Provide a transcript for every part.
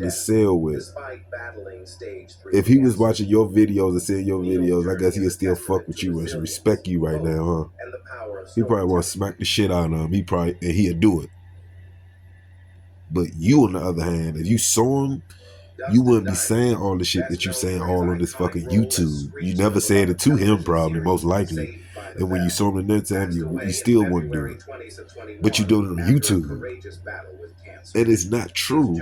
in the cell with. Despite battling stage 3 If he was cancer. watching your videos and seeing your Neil's videos, I guess journey he'll is a still fuck testament with to you and resilience, respect you right hope, now, huh? and the power of He probably want to storytelling. smack the shit out of him. And he'll do it. But you, on the other hand, if you saw him, you wouldn't be saying all the shit that you saying all on this fucking YouTube. You never said it to him, probably, most likely. And when you saw him the next time, you still wouldn't do it. But you do it on YouTube. And it's not true.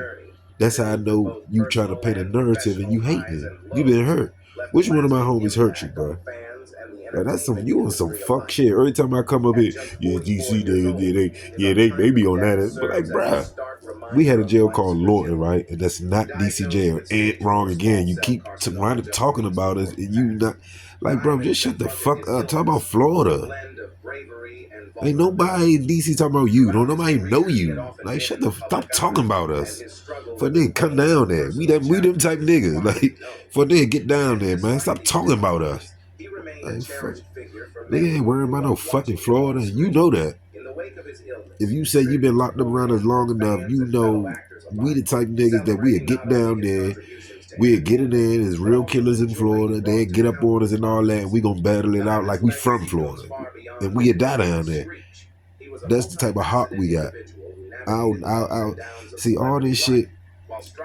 That's how I know you trying to paint a narrative and you hating it. You been hurt. Which one of my homies hurt you, bro? Like, that's some, you on some fuck shit. Every time I come up here, yeah, DC niggas, they be on that. But like, bruh, we had a jail called Lawton, right? And that's not DC jail. Ain't wrong again. You keep talking about us, and you not like, bro, just shut the fuck up. Talk about Florida. Ain't nobody in DC talking about you. Don't nobody know you. Like, stop talking about us. For nigga, come down there. We them type niggas. Like, for nigga, get down there, man. Stop talking about us. Like, fuck. Nigga ain't worried about no fucking Florida. You know that. If you say you been locked up around us long enough, you know we the type of niggas that we'll get down there. We'll get it in. There's real killers in Florida. They'll get up on us and all that. And we gonna battle it out like we from Florida. And we'll die down there. That's the type of heart we got. I'll see all this shit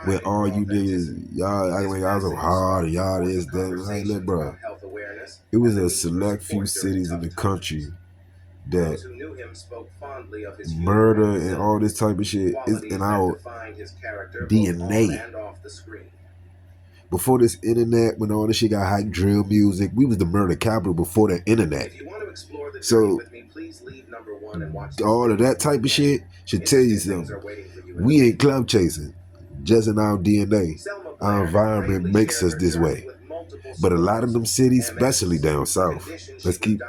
with all you niggas, y'all act like y'all so hard and y'all this, that. Hey, look, bro. It was a select few cities in the country that murder and all this type of shit is in our DNA. Before this internet, when all this shit got hype, drill music, we was the murder capital before the internet. So all of that type of shit should tell you something. We ain't club chasing, just in our DNA. Our environment makes us this way. But a lot of them cities, especially down south, let's keep.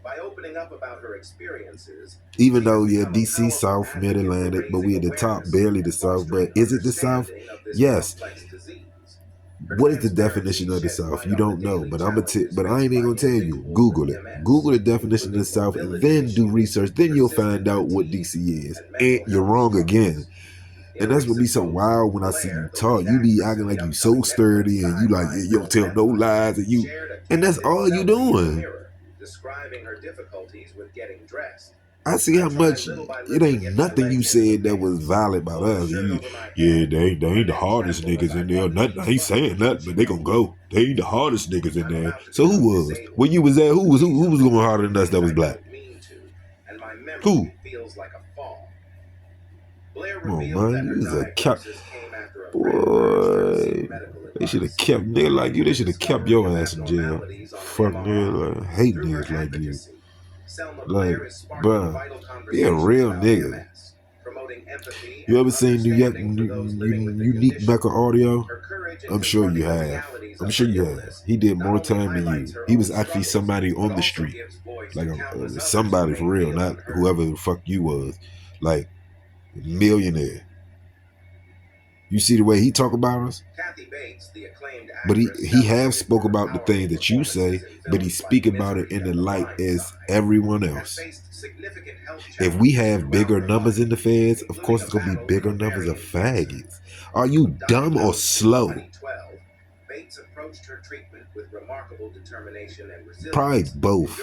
By opening up about her experiences, even though, yeah, DC South, Mid-Atlantic, but we at the top, barely the South. But is it the South? Yes. What is the definition of the South? You don't know, but but I ain't even gonna tell you. Google it. Google the definition of the South, and then do research. Then you'll find out what DC is. And you're wrong again. And that's what be so wild when I see you talk. You be acting like you so sturdy, and you like, you don't tell no lies, and that's all you doing. Describing her difficulties with getting dressed. I see how much it ain't nothing you said that was valid about us. Yeah, they ain't the hardest niggas in there. Nothing, I ain't saying nothing, but they gonna go. They ain't the hardest niggas in there. So who was? When you was there, who was going harder than us that was black? Who? Come on, man, you was a cap. Boy, they should have kept niggas like you. They should have kept your ass in jail. Fuck niggas, like, hate niggas like you. Like, bruh, be a real nigga. You ever seen Unique Mecca Audio? I'm sure you have. He did more time than you. He was actually somebody on the street. Like somebody for real, not whoever the fuck you was. Like, millionaire. You see the way he talk about us? But he have spoke about the things that you say, but he speak about it in the light as everyone else. If we have bigger numbers in the feds, of course it's going to be bigger numbers of faggots. Are you dumb or slow? Probably both.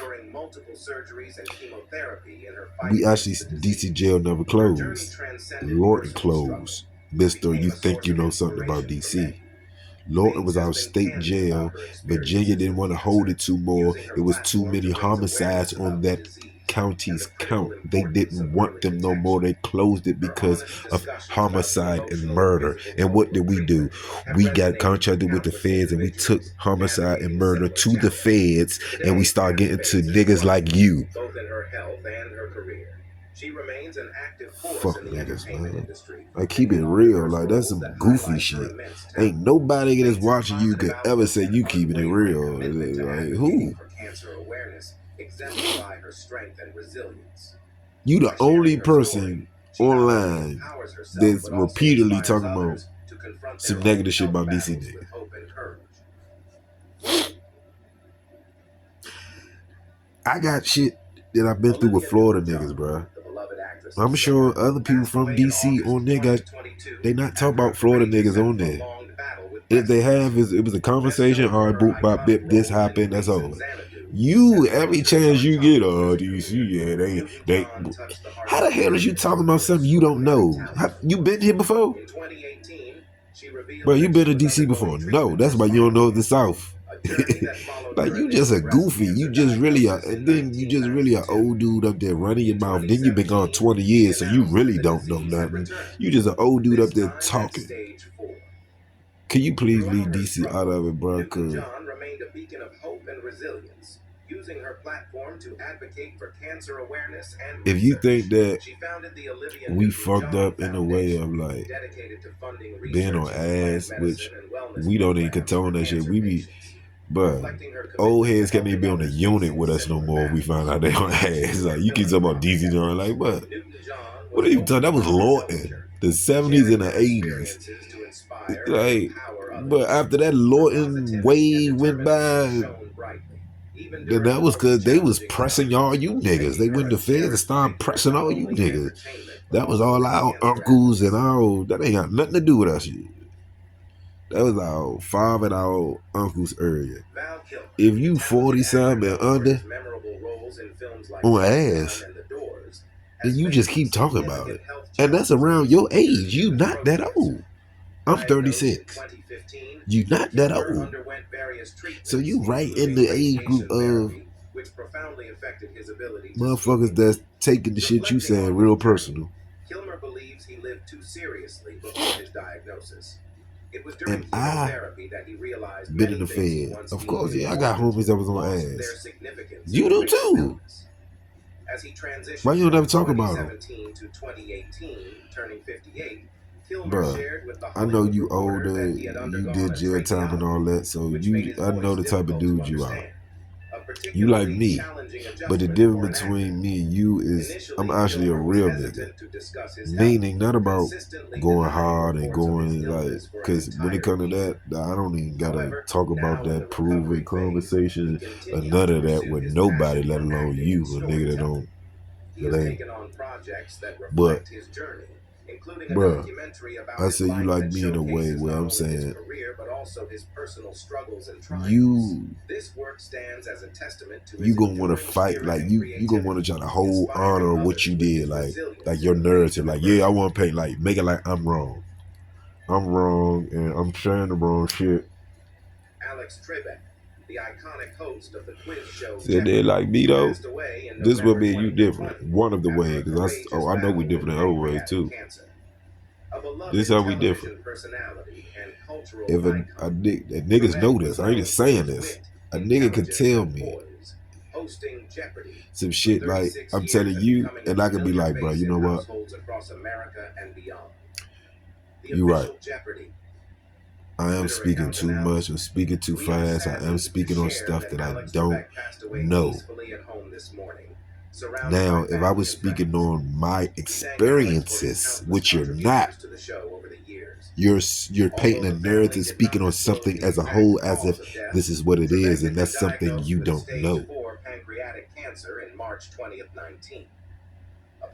We actually, DC jail never closed. Lawton closed. Mr. You think you know something about DC. Lawton was our state jail. Virginia didn't want to hold it too more. It was too many homicides on that county's count. They didn't want them no more. They closed it because of homicide and murder. And what did we do? We got contracted with the feds and we took homicide and murder to the feds, and we started getting to niggas like you. Both in her health and her career. She remains an active force in the entertainment industry. Like, keep it real. Like, that's some goofy shit. Ain't nobody that's watching you could ever say you keeping it real. Like, who? You the only person online that's repeatedly talking about some negative shit about DC niggas. I got shit that I've been through with Florida niggas, bro. I'm sure other people from DC on there they not talk about Florida niggas on there. If they have, it was a conversation. All right, boop, bop, bip, this happened, that's over. You, every chance you get, DC, yeah, they. How the hell is you talking about something you don't know? You been here before? Bro, you been to DC before? No, that's why you don't know the South. Like you just a goofy. You just really and then you just really an old dude up there running your mouth. Then you been gone 20 years, so you really don't know nothing. You just an old dude up there talking. Can you please leave DC out of it, bro? Newton John remained a beacon of hope and resilience, using her platform to advocate for cancer awareness and if you think that she founded the Olivia we Newton fucked John up in a way of like dedicated to funding being on research in ass, plant which medicine and wellness we don't even programs condone for that shit. cancer We be, patients. but Reflecting her commitment old heads to can't even be on the helping unit others with us no similar more if we find out battles. they on ass. Like you keep talking about DC John, like what? Newton John What was are you an talking? That was open Lawton, the 70s and the 80s. experiences to inspire and Like, empower others. but after that Her Lawton positivity wave and went by, determination shone brightly, even then during that the was most because they was challenging pressing times, all you niggas. They making went her to a feds and cherished started figure pressing not all you only in niggas. entertainment, but That was also all in our cancer uncles and advocacy. our, that ain't got nothing to do with us. That was our father and our uncle's area. Val Kilmer, If you talented 40 something actor and known for under his memorable roles in films like on Top ass, Gun and The Doors, then has you just faced keep talking about significant it. health And that's challenges around in your his age. journey You with not throat that cancer. old. I'm Diagnosed in 36. 2015, You not that Kilmer old. underwent various treatments, So you right in including the age group radiation of therapy, which profoundly affected his ability to motherfuckers speak. that's taking the shit you Reflecting saying on real his journey, personal. Kilmer believes he lived too seriously before his diagnosis. It was during And I chemotherapy that he realized been in many the things he Fed. once Of deemed course, yeah, I got important homies that was on lost their ass. significance You in the do face of too. illness. As he transitioned Why you don't from ever talk about them? 2017 to 2018, turning 58, Kilmer Bruh, shared with the I know Hollywood you Reporter older, that he had you undergone did a jail time and all tracheotomy, that, so which made his I know voice the type of difficult to dude you are. understand. A You like particularly me. challenging But the adjustment for difference an actor. between me and you is I'm Initially, actually a Kilmer was real nigga. hesitant to discuss his health, Meaning not about consistently going denying hard and reports of his going like, illness for an cause when it entire comes to year. that, I don't even gotta However, talk about now in the that proven recovery phase, conversation he or continues none to of that pursue with his nobody, passion let for alone acting you, and a nigga that storytelling. don't, He that has ain't. taken on projects that But, reflect his journey, including a bruh, documentary about I his say you life like that me in a way showcases where not I'm only his saying career but also his personal struggles and triumphs. you This work stands as a testament to you his gonna want to enduring fight, spirit like and you gonna want creativity, to try to hold inspiring honor of what others you with did, his like resilience your in the face narrative, of like yeah, I adversity. want to paint, like make it like I'm wrong and I'm saying the wrong shit. Alex Trebek, the iconic host of the quiz show Said they Jeopardy, like me though. passed away in This will November be you different. 2020 One of the after ways, a cause courageous I know we battle with different in other ways pancreatic too. cancer. A This beloved how we different. television personality and cultural If icon, niggas Trebek know was this, I ain't known just for saying his this. wit, A nigga could intelligence, tell and me poise, hosting Jeopardy some for shit like 36 I'm years telling and you, becoming a and I could be familiar like, bro, face you in know what? households across America and beyond. The You right. official Jeopardy! I am Twitter speaking account too announced, much. I'm speaking too "We are fast. I am saddened to speaking on share stuff that that I Alex don't Trebek passed away know. peacefully at home this morning, surrounded by Now, if I family was and speaking friends. on my We thank Alex for his experiences, countless which you're not, contributions to the show over the years. you're Although painting a the family narrative, did speaking not on disclose something the as a exact whole, as if cause of death, this is what it is, Trebek and had been that's something diagnosed you with don't stage know. 4 pancreatic cancer in March 20th, 19.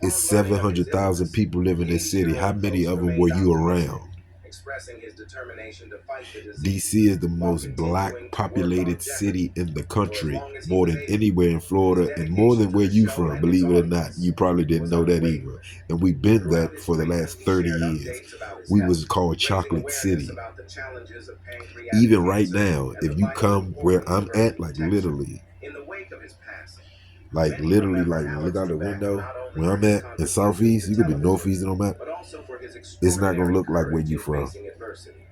It's Upon learning of his 700,000 illness, people live in the this city. How 80-year-old many host of them were remained you optimistic, around? expressing his determination to fight the DC disease is the while most black continuing to work on populated Jeopardy! city in the For as country, long as he more was than able. anywhere in His Florida, and more dedication than to where the you show from. and its Believe it or not, audience you probably didn't was know that either. unwavering. And we've been Throughout that his for the treatment, last he 30 shared years. updates about his We health, was called raising Chocolate awareness City. about the challenges of pancreatic Even right cancer now, and the if you vital come where importance of I'm early at, like detection. literally, In the wake of his passing, like many literally, remember like look Alex out the Trebek window not only where for I'm his at in contributions Southeast, to you could be television, Northeast and I'm at, but also for his it's not gonna extraordinary look like where courage you in from. facing adversity.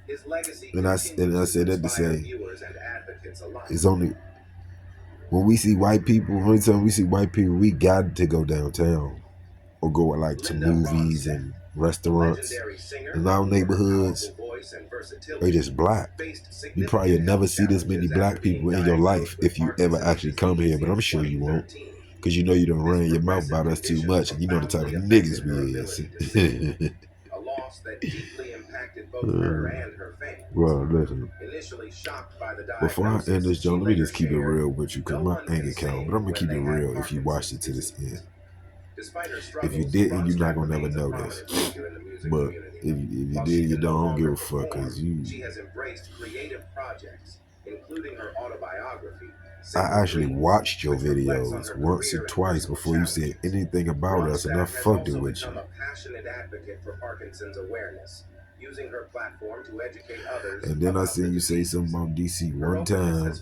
His legacy And I continues to said that to inspire say, viewers and advocates alike. it's only when we see white people, only time we see white people, we got to go downtown or go like to Linda movies Ronstadt, and the restaurants legendary singer in our known for her neighborhoods. powerful voice and They versatility, just black. faced You probably significant never health see this many challenges after black being people in your life diagnosed with if you ever Parkinson's actually come here, disease but in I'm sure you won't. 2013. Cause you know you done This ran your mouth progressive about us too condition much and you know the type of profoundly affected niggas we her is. ability to sing, a loss that deeply impacted both her and her fans. Well, listen. Initially shocked by the Before I end diagnosis, this, she John, let me later just keep it shared, real with you, cause "No my one ain't can get count, but sing I'm gonna when keep it they have real if you watched Parkinson's it to this end. disease." Despite her If you struggles, didn't, you're not Ronstadt gonna never remains a know this. prominent figure in the music But community. if you While did, she you can no don't give longer a fuck, cause perform, she has embraced creative projects, including her autobiography, I Simple actually Dreams, watched your which reflects on videos her once or career and twice personal before you said challenges. anything about us, and I Ronstadt has fucked it also with become you. a passionate advocate for Parkinson's awareness, using her platform to educate others. And then I see you say something about DC one time,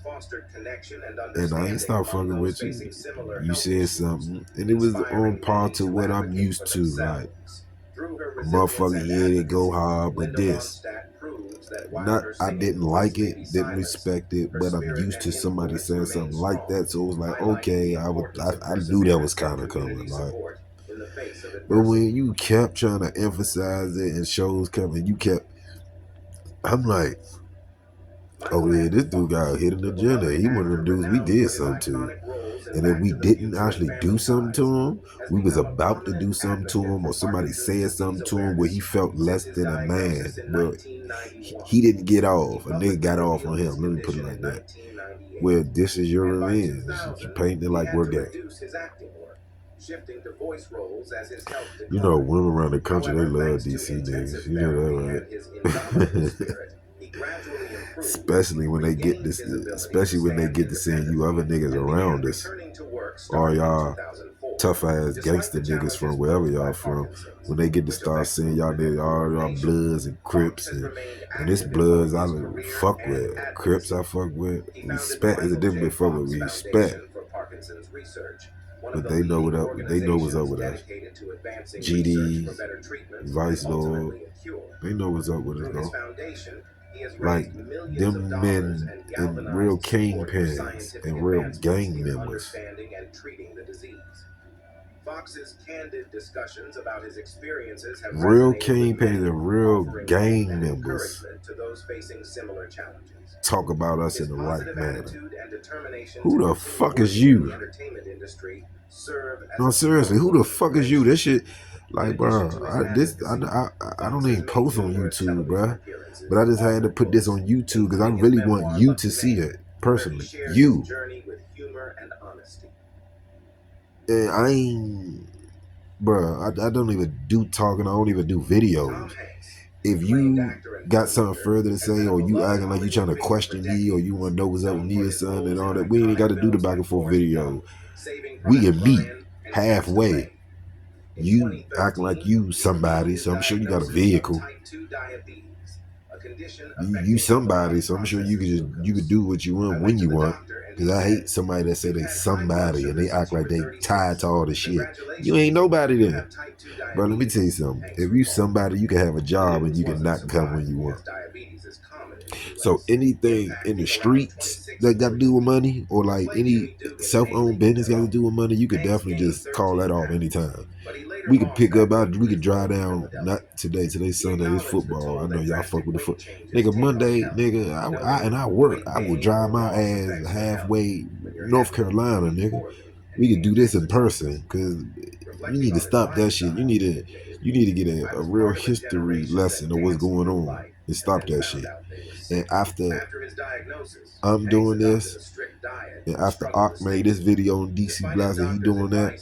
and I ain't stop fucking with you. You said something, and it was on par to what I'm used to. Like, motherfucker, yeah, they go hard, but this. Not, I didn't like it, didn't respect it, but I'm used to somebody saying something like that, so it was like, okay, I knew that was kind of coming, like. But when you kept trying to emphasize it and shows coming, you kept, I'm like, oh yeah, this dude got a hidden agenda. He one of them dudes we did something to. And if we didn't actually do something to him, we was about to do something to him, or somebody said something to him where he felt less than a man. Well, he didn't get off. A nigga got off on him. Let me put it like that. Well, this is your revenge. You painting it like we're gay. You know, women around the country, they love DC niggas. You know that, right? Especially when they get this, especially when they get to seeing you other niggas around us, or y'all tough ass gangster niggas from wherever y'all from. When they get to start seeing y'all niggas, all y'all Bloods and Crips, and this Bloods I fuck with, Crips I fuck with. Respect is a different fuck with respect. But they know what up. They know what's up with us. GD, Vice Lord, they know what's up with us though. Like them men and real kingpins and real gang members. Fox's candid discussions about his experiences have real kingpins and real gang members to those facing similar challenges. Talk about us in the right manner. Who the fuck is you? No, seriously, who the fuck is you? This shit, like, bro, I don't even post on YouTube, bro. But I just had to put this on YouTube because I really want you to see it personally. You. And I ain't, bro, I don't even do talking. I don't even do videos. If you got something further to say, or you acting like you trying to question me, or you want to know what's up with me or something and all that, we ain't got to do the back and forth video. We can meet halfway. You acting like you somebody, so I'm sure you got a vehicle. You somebody, so I'm sure you could do what you want when you want. Because I hate somebody that say they somebody and they act like they tied to all the shit. You ain't nobody then. Bro, let me tell you something. If you somebody, you can have a job and you can not come when you want. So anything in the streets that got to do with money, or like any self-owned business got to do with money, you could definitely just call that off anytime. We could pick up out, we could drive down, not today, today's Sunday, it's football. I know y'all fuck with the foot. Nigga, Monday, nigga, I work. I will drive my ass halfway North Carolina, nigga. We could do this in person, because you need to stop that shit. You need to get a real history lesson of what's going on and stop that shit. And after I'm doing this, and after Ock made this video on DC Blast and he doing that,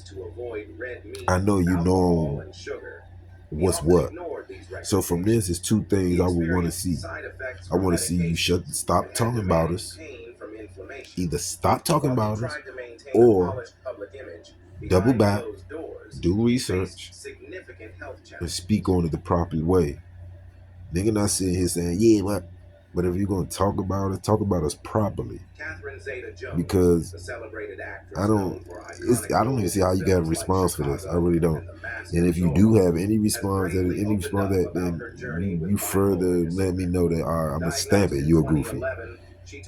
I know you know what's what. So from this, is two things I would want to see. I want to see you stop talking about us. Either stop talking about us, or double back, do research, and speak on it the proper way. Nigga not sitting here saying, yeah, what? But if you're going to talk about us properly. Because I don't even see how you got a response for this. I really don't. And if you do have any response that then you further let me know that, all right, I'm going to stamp it. You're a goofy.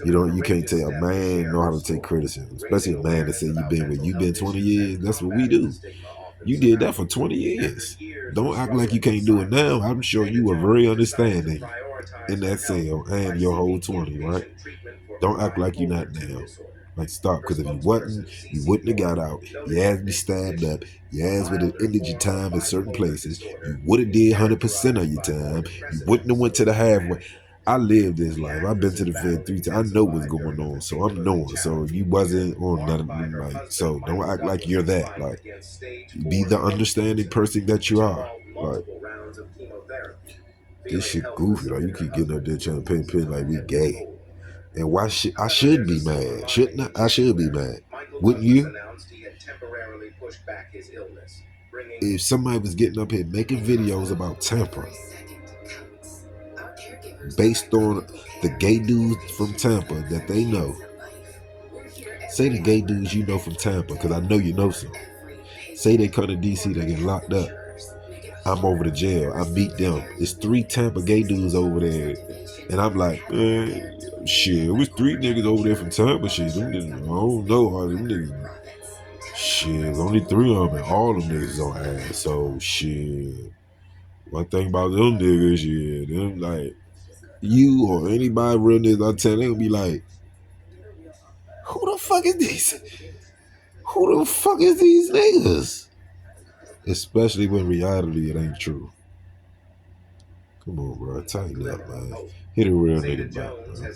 You can't tell a man know how to take criticism, especially a man that say you've been 20 years. That's what we do. You did that for 20 years. Don't act like you can't do it now. I'm sure you were very understanding in that sale and your whole 20, right? Don't act like you're not now. Like, stop. Because if you wouldn't have got out. Your ass be stabbed up. Your ass would have ended your time in certain places. You would have did 100% of your time. You wouldn't have went to the halfway. I lived this life. I've been to the Fed 3 times. I know what's going on. So I'm knowing. So you wasn't on nothing. Like, so don't act like you're that. Like, be the understanding person that you are. Like, this shit goofy. Like, you keep getting up there trying to pin like we gay. And why I should be mad. Shouldn't I? I should be mad. Wouldn't you? If somebody was getting up here making videos about tampering, based on the gay dudes from Tampa that they know. Say the gay dudes you know from Tampa, because I know you know some. Say they come to DC, they get locked up. I'm over to jail. I meet them. It's 3 Tampa gay dudes over there. And I'm like, man, shit, it was 3 niggas over there from Tampa. Shit, them niggas, I don't know all them niggas. Shit, only 3 of them, and all them niggas on ass. So, shit. One thing about them niggas, shit, them like, you or anybody real niggas, I tell them, they gonna be like, who the fuck is these? Who the fuck is these niggas? Especially when reality, it ain't true. Come on, bro. Tighten up, man. Hit a real nigga back, man.